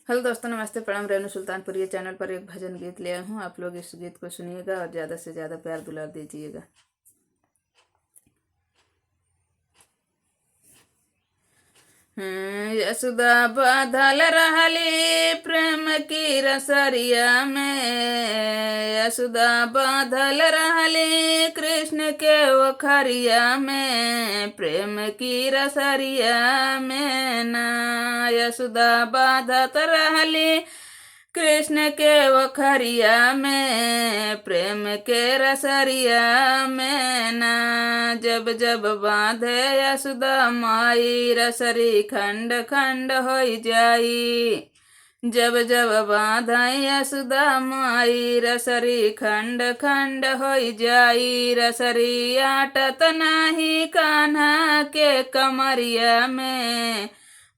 Hello दोस्तों, नमस्ते, प्रणाम। रेणु सुल्तानपुर ये चैनल पर एक भजन गीत ले आया हूँ। आप लोग इस गीत को सुनिएगा और ज़्यादा से ज़्यादा प्यार दुलार दीजिएगा। यशोदा बाधल रहली प्रेम की रसरिया में। यशोदा बाधल रहली कृष्ण के वखरिया में, प्रेम की रसरिया में ना। यशोदा बाधत रहली कृष्ण के वखरिया में, प्रेम के रसरिया में ना। जब जब बांधे यशोदा माई, रसरी खंड खंड हो जाई। जब जब बांधे यशोदा माई, रसरी खंड खंड हो जाई। रसरी आटत नाही कान्हा के कमरिया में,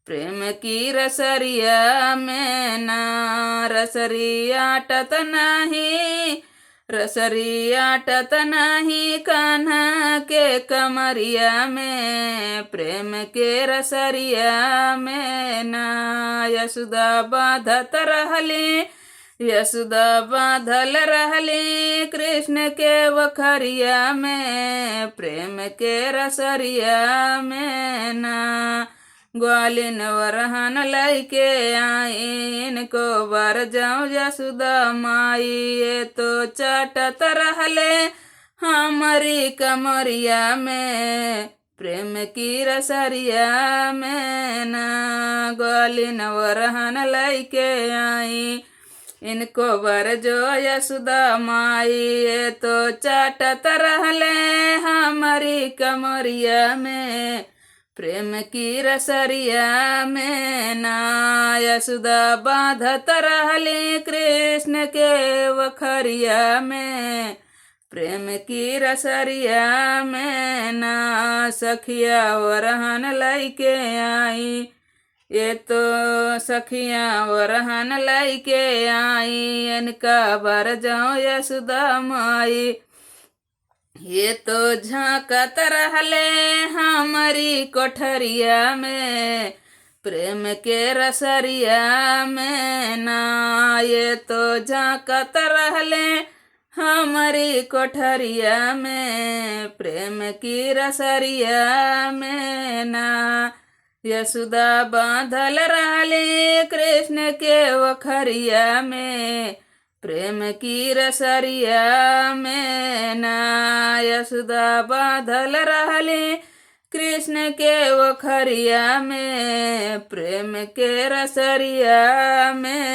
प्रेम की रसरिया में ना। रसरी आटत नाही, रसरी आटत नाही कान्हा के कमरिया में, प्रेम के रसरिया में ना। यशोदा बाधत रहली, यशोदा बाधल रहली कृष्ण के वखरिया में, प्रेम के रसरिया में ना। ग्वालिन वरहन लैके आइन को बर जाऊं यशोदा माई। ये तो चाटत रहले हमारी कमरिया में, प्रेम की रसरिया में ना। ग्वालिन वरहन लैके आई इनको बर जो यशोदा माई। ये तो चाटत रहले हमारी कमरिया में, प्रेम की रसरिया में ना। यशोदा बाधत रहली कृष्ण के वखरिया में, प्रेम की रसरिया में ना। सखिया वरहन लैके आई, ये तो सखिया वरहन लैके आई इनका बर जाऊं यशोदा माई। ये तो झांकत रहले हमारी कोठरिया में, प्रेम के रसरिया में ना। ये तो झांकत रहले हमारी कोठरिया में, प्रेम की रसरिया में ना। यशोदा बांधल रहली कृष्ण के वखरिया में, प्रेम की रसरिया में ना। यशोदा बांधल रहली कृष्ण के वखरिया में, प्रेम के रसरिया में।